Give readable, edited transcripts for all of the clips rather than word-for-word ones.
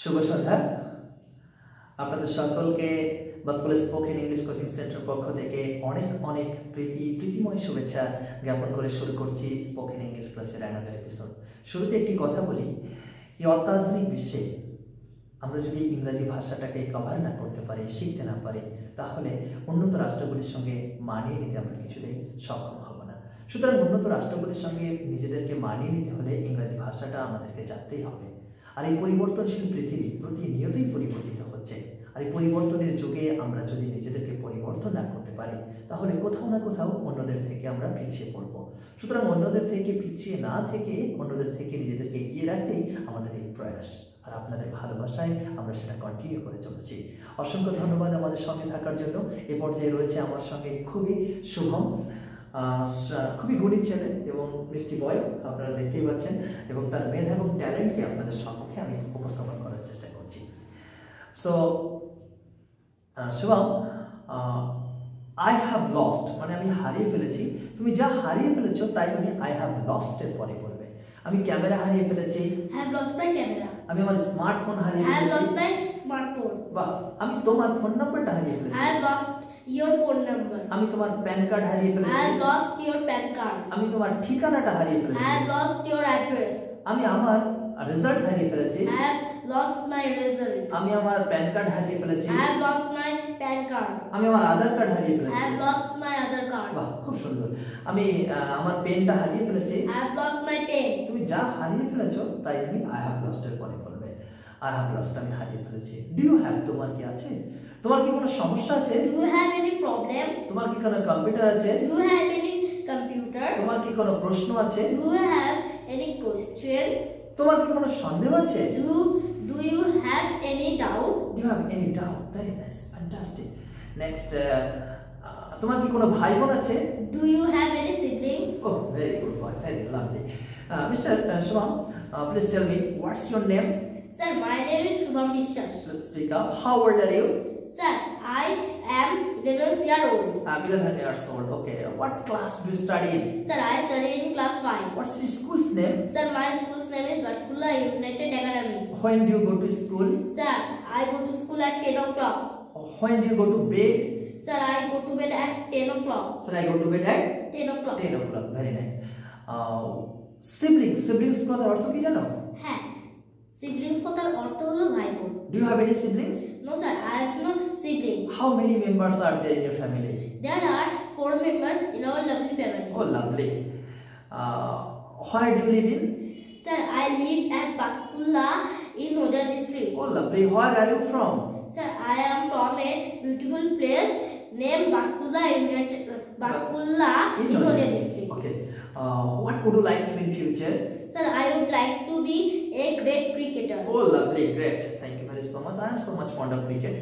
শুভ সন্ধ্যা। আপনাদের সকলকে বাতকুল spoken English coaching centre পক্ষ থেকে অনেক অনেক প্রীতিময় শুভেচ্ছা জ্ঞাপন করে শুরু করছি স্পোকেন ইংলিশ ক্লাসের অ্যানাদার এপিসোড। শুরুতে একটি কথা বলি, এই অত্যাধুনিক বিশ্বে আমরা যদি ইংরাজি ভাষাটাকে কভার না করতে পারি, শিখতে না পারি, তাহলে উন্নত রাষ্ট্রগুলির সঙ্গে মানিয়ে নিতে আমরা কিছুতেই সক্ষম হব না। সুতরাং উন্নত রাষ্ট্রগুলির সঙ্গে নিজেদেরকে মানিয়ে নিতে হলে ইংরাজি ভাষাটা আমাদেরকে জানতেই হবে। আর এই পরিবর্তনশীল পৃথিবী প্রতিনিয়তই পরিবর্তিত হচ্ছে। আর এই পরিবর্তনের যুগে আমরা যদি নিজেদেরকে পরিবর্তন না করতে পারি, তাহলে কোথাও না কোথাও অন্যদের থেকে আমরা পিছিয়ে পড়ব। সুতরাং অন্যদের থেকে পিছিয়ে না থেকে অন্যদের থেকে নিজেদেরকে এগিয়ে রাখতেই আমাদের এই প্রয়াস। আর আপনাদের ভালোবাসায় আমরা সেটা কন্টিনিউ করে চলেছি। অসংখ্য ধন্যবাদ আমাদের সঙ্গে থাকার জন্য। এ পর্যায়ে রয়েছে আমার সঙ্গে খুবই শুভম, খুবই গুণী ছেলে এবং মিষ্টি বয়, আপনারা দেখতেই পাচ্ছেন, এবং তার মেধা এবং ট্যালেন্টকে আপনাদের সম্মুখে আমি উপস্থাপন করার চেষ্টা করছি। So Shubham, I have lost মানে আমি হারিয়ে ফেলেছি। তুমি যা হারিয়ে ফেলেছো তাই তুমি আই হ্যাভ লস্ট এর পরে বলবে। আমি ক্যামেরা হারিয়ে ফেলেছি, I have lost my camera. আমি আমার স্মার্টফোন হারিয়ে I have ফেলেছি। lost my smartphone. বাহ, আমি তোমার ফোন নাম্বারটা হারিয়ে I ফেলেছি। have lost your phone number. আমি তোমার প্যান কার্ড হারিয়ে I ফেলেছি। have lost your PAN card. আমি তোমার ঠিকানাটা হারিয়ে I ফেলেছি। have lost your address. আমি আমার রেজাল্ট হারিয়ে ফেলেছি। I have lost my result. আমি আমার প্যান কার্ড হারিয়ে ফেলেছি। I have lost my PAN card. আমি আমার আধার কার্ড হারিয়ে I ফেলেছি। have lost my other card. বাহ, খুব সুন্দর। আমি আমার পেনটা হারিয়ে ফেলেছি। I have lost my pen. তুমি যা হারিয়ে ফেলেছো তাই তুমি আই হ্যাভ লস্ট এর পরে বলবে। আই হ্যাভ লস্ট আমি হারিয়ে ফেলেছি। ডু ইউ হ্যাভ তোমার কি আছে? তোমার কি কোনো সমস্যা আছে? Do you have any problem? তোমার কি কোনো কম্পিউটার আছে? Do you have any computer? তোমার কি কোনো প্রশ্ন আছে? Do you have any question? তোমার কি কোনো সন্দেহ আছে? Do you have any doubt? Do you have any doubt? Very nice, fantastic. Next, তোমার কি কোনো ভাই বোন আছে? Do you have any siblings? Oh, very good boy, very lovely. Mr. Shubham, please tell me what's your name? Sir, my name is Shubham Vishwas. Let's speak up. How old are you? Sir, I am 11 years old. 11 years old. Okay. What class do you study in? Sir, I study in class 5. What's your school's name? Sir, my school's name is Batkula United Academy. When do you go to school? Sir, I go to school at 10 o'clock. When do you go to bed? Sir, I go to bed at 10 o'clock. Sir, I go to bed at 10 o'clock. 10 o'clock. Very nice. Siblings. Siblings কথার অর্থ কি জানো? হ্যাঁ, siblings কথার অর্থ হলো ভাই বোন। Do you have any siblings? No sir, I have no siblings. How many members are there in your family? There are 4 members in our lovely family. Oh, lovely. Where do you live in? Sir, I live at Batkula in Noida district. Oh, lovely. Where are you from? Sir, I am from a beautiful place named Batkula in Noida district. Okay. What would you like to be in future? Sir, I would like to be a great cricketer. Oh, lovely, great. Thank you very so much. I am so much fond of cricket.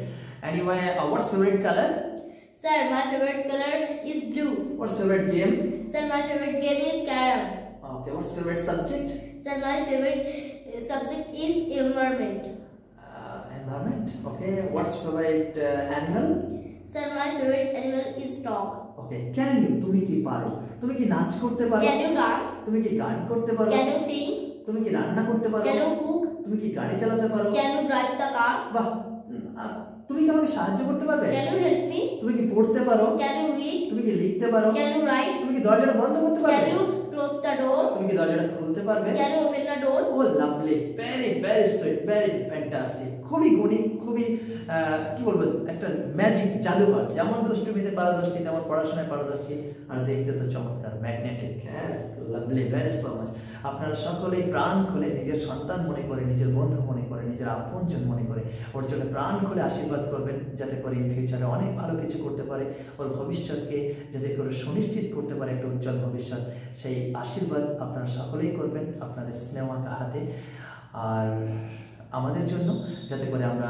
Anyway, what's favorite color? Sir, my favorite color is blue. What's favorite game? Sir, my favorite game is carom. Okay. What's favorite subject? Sir, my favorite subject is environment. Environment. Okay. What's favorite animal? Sir, my favorite animal is dog. Okay. Can you? তুমি কি পারো? তুমি কি নাচ করতে পারো? Can you dance? তুমি কি গান করতে পারো? Can you sing? তুমি কি রান্না করতে পারো? Can you cook? তুমি কি গাড়ি চালাতে পারো? Can you drive the car? বাহ, তুমি কি আমাকে সাহায্য করতে পারবে? Can you help me? তুমি কি পড়তে পারো? Can you read? তুমি কি লিখতে পারো? Can you write? তুমি কি দরজাটা বন্ধ করতে পারবে? Can you close the door? তুমি কি দরজাটা খুলতে পারবে? Can you open the door? Oh lovely, very very sweet, very fantastic. খুবই গুণী, খুবই কি বলবো, একটা ম্যাজিক জাদুকর। যেমন দুষ্টুমিতে পারদর্শী, তেমন পড়াশোনায় পারদর্শী, আর দেখতে তো চমৎকার, ম্যাগনেটিক। হ্যাঁ, লাভলি, ভেরি সো মাচ। আপনারা সকলেই প্রাণ খুলে নিজের সন্তান মনে করে, নিজের বন্ধু মনে করে, নিজের আপনজন মনে করে ওর জন্য প্রাণ খুলে আশীর্বাদ করবেন, যাতে করে ইন ফিউচারে অনেক ভালো কিছু করতে পারে, ওর ভবিষ্যৎকে যাতে করে সুনিশ্চিত করতে পারে একটা উজ্জ্বল ভবিষ্যৎ। সেই আশীর্বাদ আপনারা সকলেই করবেন আপনাদের স্নেহমাখা হাতে, আর আমাদের জন্য যাতে করে আমরা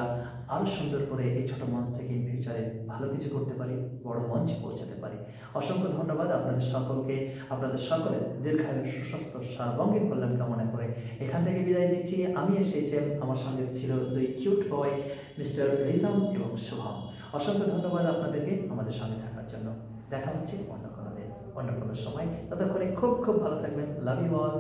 আরও সুন্দর করে এই ছোট মঞ্চ থেকে ইন ফিউচারে ভালো কিছু করতে পারি, বড় মঞ্চে পৌঁছাতে পারি। অসংখ্য ধন্যবাদ আপনাদের সকলকে, আপনাদের সকলের দীর্ঘায়ু, সুস্বাস্থ্য, সার্বঙ্গীন কল্যাণ কামনা করে এখান থেকে বিদায় নিচ্ছি। আমি এসেছি, আমার সঙ্গে ছিল 2 কিউট বয়, মিস্টার রিতম এবং শুভম। অসংখ্য ধন্যবাদ আপনাদেরকে আমাদের সঙ্গে থাকার জন্য। দেখা হচ্ছে অন্য কোনো দিন, অন্য কোনো সময়। ততক্ষণে খুব খুব ভালো থাকবেন। Love you all.